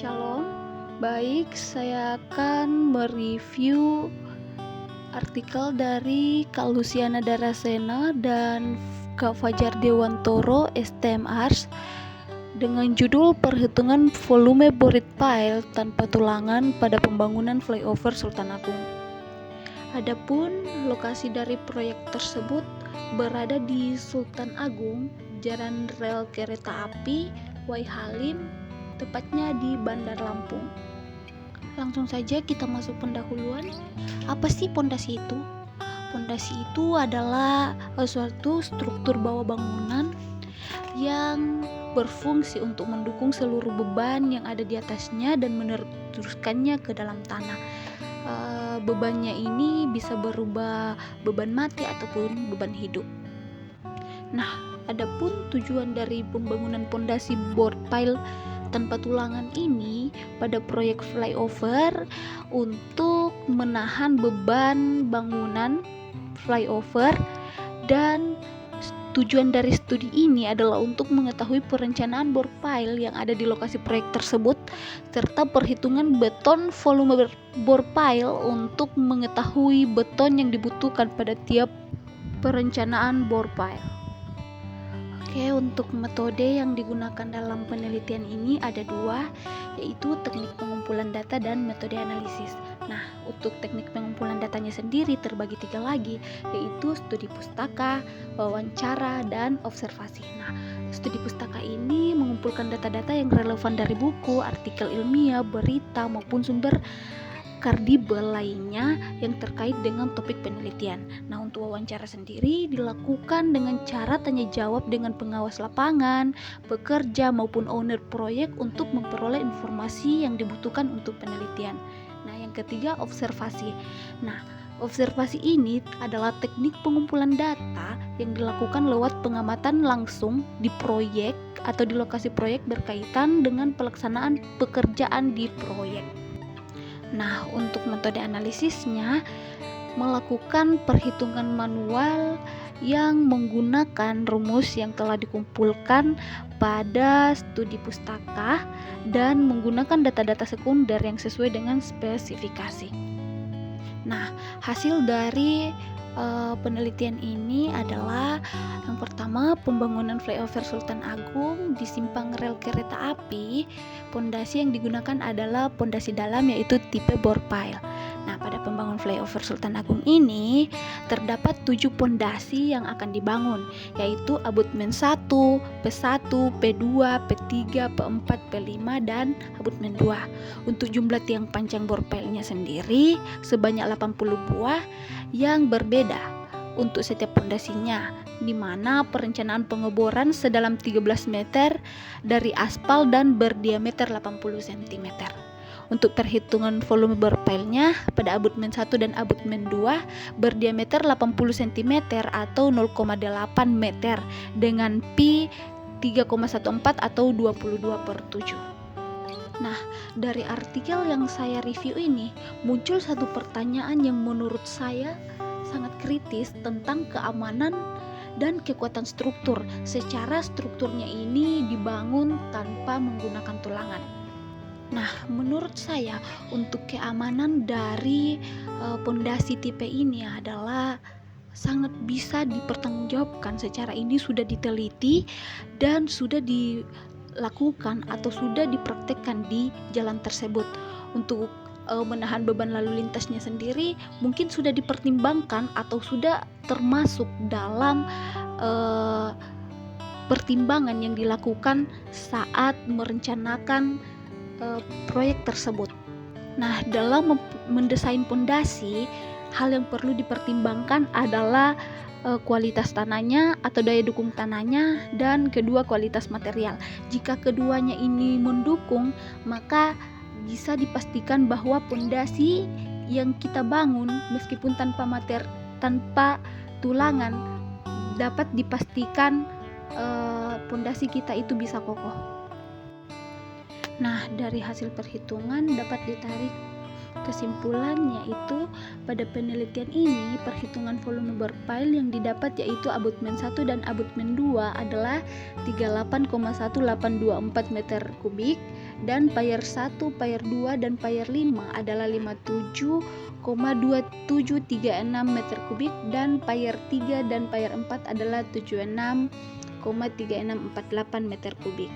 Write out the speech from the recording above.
Shalom. Baik, saya akan mereview artikel dari Kak Luciana Darasena dan Kak Fajar Dewantoro STM Arts dengan judul Perhitungan Volume Bored Pile tanpa tulangan pada pembangunan flyover Sultan Agung. Adapun lokasi dari proyek tersebut berada di Sultan Agung, Jalan Rel Kereta Api Wai Halim, tepatnya di Bandar Lampung. Langsung saja kita masuk pendahuluan. Apa sih pondasi itu? Pondasi itu adalah suatu struktur bawah bangunan yang berfungsi untuk mendukung seluruh beban yang ada di atasnya dan meneruskannya ke dalam tanah. Bebannya ini bisa berubah beban mati ataupun beban hidup. Nah, adapun tujuan dari pembangunan pondasi bored pile tanpa tulangan ini pada proyek flyover untuk menahan beban bangunan flyover, dan tujuan dari studi ini adalah untuk mengetahui perencanaan bored pile yang ada di lokasi proyek tersebut serta perhitungan beton volume bored pile untuk mengetahui beton yang dibutuhkan pada tiap perencanaan bored pile. Oke, untuk metode yang digunakan dalam penelitian ini ada dua, yaitu teknik pengumpulan data dan metode analisis. Nah, untuk teknik pengumpulan datanya sendiri terbagi tiga lagi, yaitu studi pustaka, wawancara, dan observasi. Nah, studi pustaka ini mengumpulkan data-data yang relevan dari buku, artikel ilmiah, berita, maupun sumber kredibel lainnya yang terkait dengan topik penelitian. Nah, untuk wawancara sendiri dilakukan dengan cara tanya jawab dengan pengawas lapangan, pekerja maupun owner proyek untuk memperoleh informasi yang dibutuhkan untuk penelitian. Nah, yang ketiga observasi. Nah, observasi ini adalah teknik pengumpulan data yang dilakukan lewat pengamatan langsung di proyek atau di lokasi proyek berkaitan dengan pelaksanaan pekerjaan di proyek. Nah, untuk metode analisisnya melakukan perhitungan manual yang menggunakan rumus yang telah dikumpulkan pada studi pustaka dan menggunakan data-data sekunder yang sesuai dengan spesifikasi. Nah, hasil dari penelitian ini adalah yang pertama, pembangunan flyover Sultan Agung di simpang rel kereta api. Pondasi yang digunakan adalah pondasi dalam, yaitu tipe bored pile. Nah, pada pembangunan flyover Sultan Agung ini terdapat 7 pondasi yang akan dibangun, yaitu abutmen 1, P1, P2, P3, P4, P5, dan abutmen 2. Untuk jumlah tiang panjang bored pile-nya sendiri sebanyak 80 buah yang berbeda untuk setiap pondasinya, di mana perencanaan pengeboran sedalam 13 meter dari aspal dan berdiameter 80 cm. Untuk perhitungan volume bored pile-nya pada abutmen 1 dan abutmen 2 berdiameter 80 cm atau 0,8 meter dengan pi 3,14 atau 22/7. Nah, dari artikel yang saya review ini muncul satu pertanyaan yang menurut saya sangat kritis tentang keamanan dan kekuatan struktur. Secara strukturnya ini dibangun tanpa menggunakan tulangan. Nah, menurut saya untuk keamanan dari pondasi tipe ini adalah sangat bisa dipertanggungjawabkan. Secara ini sudah diteliti dan sudah dilakukan atau sudah dipraktekkan di jalan tersebut. Untuk menahan beban lalu lintasnya sendiri mungkin sudah dipertimbangkan atau sudah termasuk dalam pertimbangan yang dilakukan saat merencanakan proyek tersebut. Nah, dalam mendesain pondasi, hal yang perlu dipertimbangkan adalah kualitas tanahnya atau daya dukung tanahnya, dan kedua kualitas material. Jika keduanya ini mendukung, maka bisa dipastikan bahwa pondasi yang kita bangun meskipun tanpa tulangan dapat dipastikan pondasi kita itu bisa kokoh. Nah, dari hasil perhitungan dapat ditarik kesimpulan, yaitu pada penelitian ini perhitungan volume bored pile yang didapat yaitu abutmen 1 dan abutmen 2 adalah 38,1824 meter kubik dan payer 1, payer 2 dan payer 5 adalah 57,2736 meter kubik dan payer 3 dan payer 4 adalah 76,3648 meter kubik.